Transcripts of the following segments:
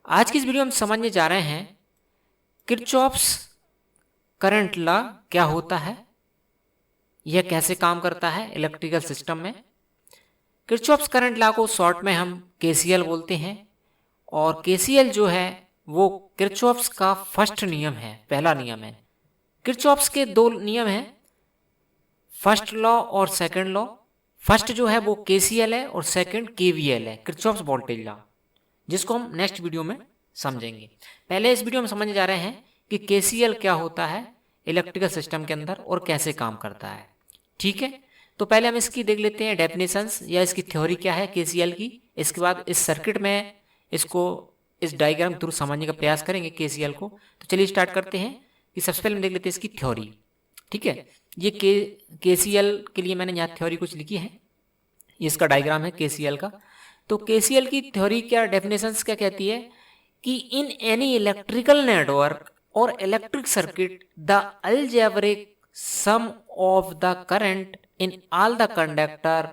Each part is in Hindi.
आज की इस वीडियो में हम समझने जा रहे हैं किरचॉफ्स करंट लॉ क्या होता है, यह कैसे काम करता है इलेक्ट्रिकल सिस्टम में। किरचॉफ्स करंट लॉ को शॉर्ट में हम केसीएल बोलते हैं और केसीएल जो है वो किरचॉफ्स का फर्स्ट नियम है, पहला नियम है। किरचॉफ्स के दो नियम हैं, फर्स्ट लॉ और सेकंड लॉ। फर्स्ट जो है वो केसीएल है और सेकंड केवीएल है, किरचॉफ्स वोल्टेज लॉ, जिसको हम नेक्स्ट वीडियो में समझेंगे। पहले इस वीडियो में समझने जा रहे हैं कि केसीएल क्या होता है इलेक्ट्रिकल सिस्टम के अंदर और कैसे काम करता है। ठीक है, तो पहले हम इसकी देख लेते हैं डेफिनेशंस या इसकी थ्योरी क्या है केसीएल की। इसके बाद इस सर्किट में इसको इस डायग्राम थ्रू समझने का प्रयास करेंगे केसीएल को। तो चलिए स्टार्ट करते हैं कि सबसे पहले हम देख लेते हैं इसकी थ्योरी। ठीक है, ये केसीएल के लिए मैंने यहाँ थ्योरी कुछ लिखी है, ये इसका डायग्राम है केसीएल का। तो केसीएल की थ्योरी क्या, डेफिनेशंस क्या कहती है कि इन एनी इलेक्ट्रिकल नेटवर्क और electric circuit the algebraic sum of the current in all the conductor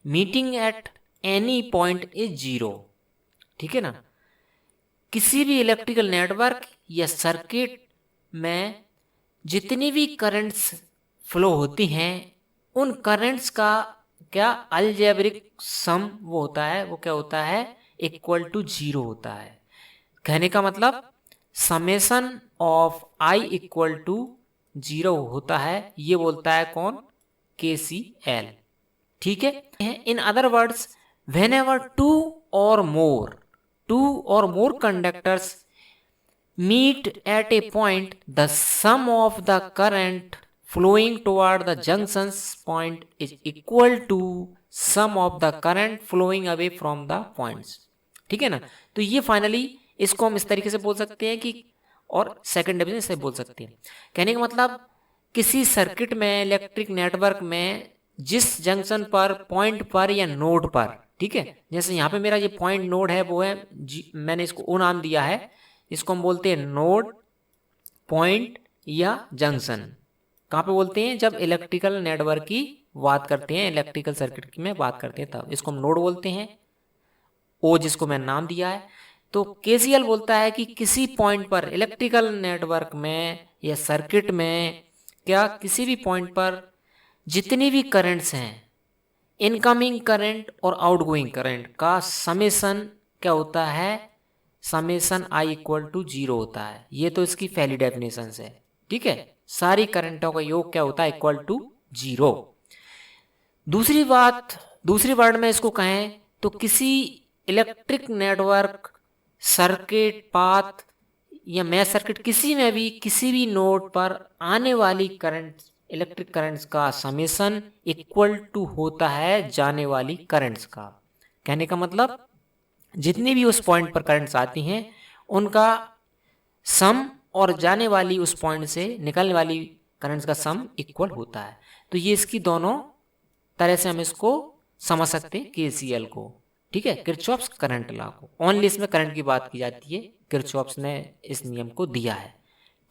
meeting at any point is zero. ठीक है ना, किसी भी इलेक्ट्रिकल नेटवर्क या सर्किट में जितनी भी करंट्स फ्लो होती हैं उन करंट्स का क्या अलजेब्रिक सम वो होता है, वो क्या होता है, इक्वल टू जीरो होता है। कहने का मतलब summation of I equal to zero होता है, ये बोलता है कौन, केसीएल। ठीक है, in other words whenever two or more conductors meet at a point, the sum of the current flowing toward the junctions point is equal to sum of the current flowing away from the points। ठीक है ना, तो ये फाइनली इसको हम इस तरीके से बोल सकते हैं कि, और सेकंड डिवीजन से बोल सकते हैं। कहने का मतलब किसी सर्किट में इलेक्ट्रिक नेटवर्क में जिस जंक्शन पर, पॉइंट पर या नोड पर, ठीक है, जैसे यहाँ पे मेरा ये पॉइंट नोड है वो है मैंने इसको ओ नाम दिया है, इसको हम बोलते हैं नोड, पॉइंट या जंक्शन। कहाँ पे बोलते हैं, जब इलेक्ट्रिकल नेटवर्क की बात करते हैं, इलेक्ट्रिकल सर्किट की में बात करते हैं तब इसको हम नोड बोलते हैं, ओ जिसको मैंने नाम दिया है। तो केसीएल बोलता है कि किसी पॉइंट पर इलेक्ट्रिकल नेटवर्क में या सर्किट में क्या किसी भी पॉइंट पर जितनी भी करंट्स हैं, इनकमिंग करंट और आउटगोइंग करंट का समेशन क्या होता है, summation I equal to zero होता है। ये तो इसकी पहली डेफिनेशन है। ठीक है, सारी करंटों का योग क्या होता है, इक्वल टू जीरो। दूसरी वर्ड में इसको कहें तो किसी इलेक्ट्रिक नेटवर्क, सर्किट, पाथ या मैश सर्किट, किसी में भी किसी भी नोड पर आने वाली करंट, इलेक्ट्रिक करंट्स का समेशन इक्वल टू होता है जाने वाली करंट्स का। कहने का मतलब जितनी भी उस पॉइंट पर करंट्स आती हैं उनका सम और जाने वाली उस पॉइंट से निकलने वाली करंट्स का सम इक्वल होता है। तो ये इसकी दोनों तरह से हम इसको समझ सकते हैं केसीएल को। ठीक है, किरचॉफ्स करंट लॉ को ओनली इसमें करंट की बात की जाती है, किरचॉफ्स ने इस नियम को दिया है।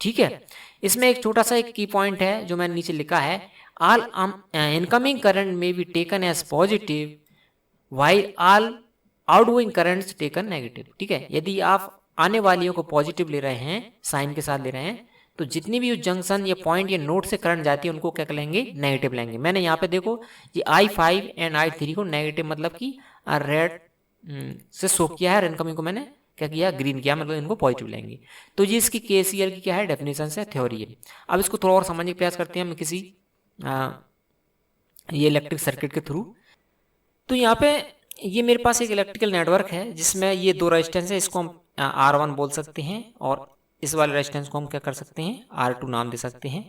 ठीक है, इसमें एक छोटा सा एक की पॉइंट है जो मैंने नीचे लिखा है, ऑल इनकमिंग करंट में be taken as positive while all outgoing currents taken negative. ठीक है, यदि आप आने वालियों को पॉजिटिव ले रहे हैं, साइन के साथ ले रहे हैं, तो जितनी भी उस जंक्शन या पॉइंट या नोड से करंट जाती है उनको क्या लेंगे, नेगेटिव लेंगे। मैंने यहाँ पे देखो ये I5 एंड I3 को नेगेटिव मतलब कि रेड से शो किया है और इनकमिंग को मैंने क्या किया, ग्रीन किया, मतलब इनको पॉजिटिव लेंगे। तो ये इसकी केसीएल की क्या है, डेफिनेशन है, थ्योरी है। अब इसको थोड़ा और समझने का प्रयास करते हैं हम किसी ये इलेक्ट्रिक सर्किट के थ्रू। तो यहाँ पे ये मेरे पास एक इलेक्ट्रिकल नेटवर्क है जिसमें ये दो रेजिस्टेंस है, इसको हम R1 बोल सकते हैं और इस वाले रेजिस्टेंस को हम क्या कर सकते हैं, R2 नाम दे सकते हैं।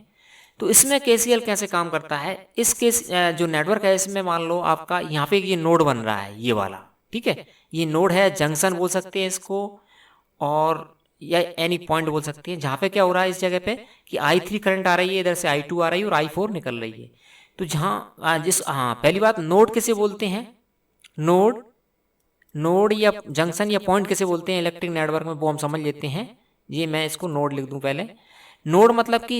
तो इसमें केसीएल कैसे काम करता है, इस केस जो नेटवर्क है इसमें मान लो आपका यहाँ पे ये नोड बन रहा है, ये वाला, ठीक है, ये नोड है, जंक्शन बोल सकते हैं इसको, और या एनी पॉइंट बोल सकते हैं, जहाँ पे क्या हो रहा है इस जगह पे कि I3 करंट आ रही है, इधर से I2 आ रही है और I4 निकल रही है। तो जहाँ पहली बात नोड किसे बोलते हैं, नोड या जंक्शन या पॉइंट कैसे बोलते हैं इलेक्ट्रिक नेटवर्क में, वो हम समझ लेते हैं। ये मैं इसको नोड लिख दूं पहले। नोड मतलब कि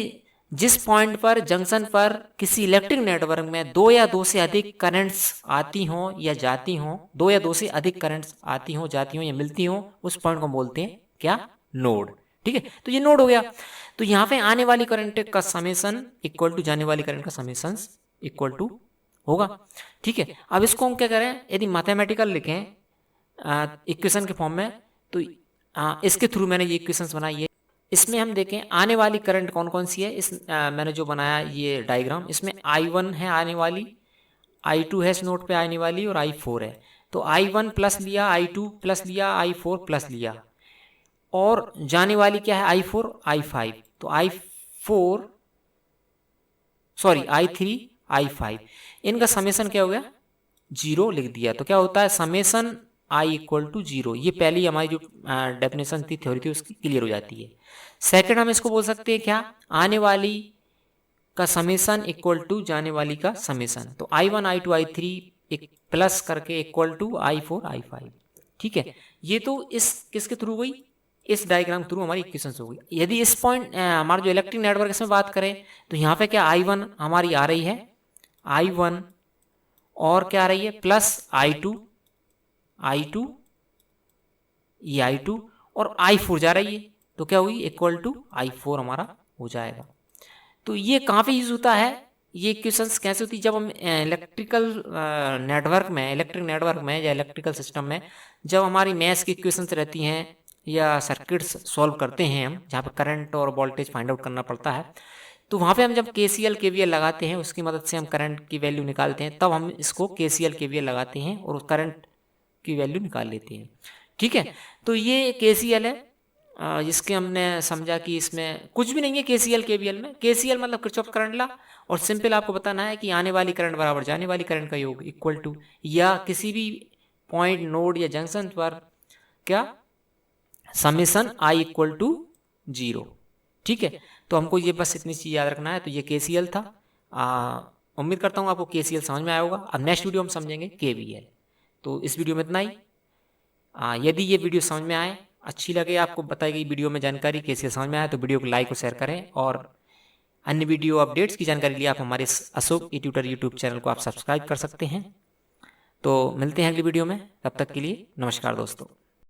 जिस पॉइंट पर जंक्शन पर किसी इलेक्ट्रिक नेटवर्क में दो या दो से अधिक करंट्स आती हों या जाती हों, दो या दो से अधिक करंट्स आती हों, जाती हों या मिलती हों, उस पॉइंट को बोलते हैं क्या? नोड। ठीक है, तो ये नोड हो गया। तो यहाँ पे आने वाली करंट का समेसन इक्वल टू जाने वाली करंट का समेसन इक्वल टू होगा। ठीक है, अब इसको हम क्या करें, यदि मैथमेटिकल लिखें इक्वेशन के फॉर्म में, तो इसके थ्रू मैंने ये इक्वेशंस बनाई है। इसमें हम देखें आने वाली करंट कौन कौन सी है। मैंने जो बनाया ये डायग्राम, इसमें I1 है आने वाली, I2 है इस नोड पे आने वाली, और I4 है। तो I1 प्लस लिया, I2 प्लस लिया, I4 प्लस लिया, और जाने वाली क्या है? I4 I5। तो I4 सॉरी I3 I5, इनका समेसन क्या हो गया? 0 लिख दिया। तो क्या होता है? Summation I equal to 0। ये पहली हमारी जो डेफिनेशन थी, थ्योरी थी, उसकी क्लियर हो जाती है। सेकंड हम इसको बोल सकते हैं क्या? आने वाली का समेसन इक्वल टू जाने वाली का समेसन। तो I1 I2 I3 एक प्लस करके इक्वल टू I4 I5। ठीक है, ये तो इस किसके थ्रू हुई? इस डायग्राम थ्रू हमारी इक्वेशन हो गई। यदि इस पॉइंट हमारा जो इलेक्ट्रिक नेटवर्क इसमें बात करें, तो यहाँ पे क्या I1 हमारी आ रही है, I1 और क्या आ रही है? प्लस I2 ये I2 और I4 जा रही है। तो क्या हुई? इक्वल टू I4 हमारा हो जाएगा। तो ये कहाँ पे यूज होता है? ये इक्वेशंस कैसे होती है? जब हम इलेक्ट्रिक नेटवर्क में या इलेक्ट्रिकल सिस्टम में जब हमारी मैथ्स की इक्वेशंस रहती हैं या सर्किट्स सॉल्व करते हैं हम, जहाँ पे करंट और वोल्टेज फाइंड आउट करना पड़ता है, तो वहाँ पे हम जब KCL KVL लगाते हैं, उसकी मदद से हम करंट की वैल्यू निकालते हैं, तब हम इसको KCL KVL लगाते हैं और करंट की वैल्यू निकाल लेते हैं। ठीक है, तो ये KCL है, जिसके हमने समझा कि इसमें कुछ भी नहीं है KCL KVL में। KCL मतलब किरचॉफ करंट लॉ, और सिंपल आपको बताना है कि आने वाली करंट बराबर जाने वाली करंट का योग इक्वल टू, या किसी भी पॉइंट नोड या जंक्शन पर क्या? Summation I equal to 0। ठीक है, तो हमको ये बस इतनी चीज़ याद रखना है। तो ये KCL था। उम्मीद करता हूँ आपको KCL समझ में आया होगा। अब नेक्स्ट वीडियो हम समझेंगे KVL। तो इस वीडियो में इतना ही। यदि ये वीडियो समझ में आए, अच्छी लगे, आपको बताई गई वीडियो में जानकारी KCL समझ में आए, तो वीडियो को लाइक और शेयर करें, और अन्य वीडियो अपडेट्स की जानकारी के लिए आप हमारे अशोक ट्यूटर यूट्यूब चैनल को आप सब्सक्राइब कर सकते हैं। तो मिलते हैं अगली वीडियो में, तब तक के लिए नमस्कार दोस्तों।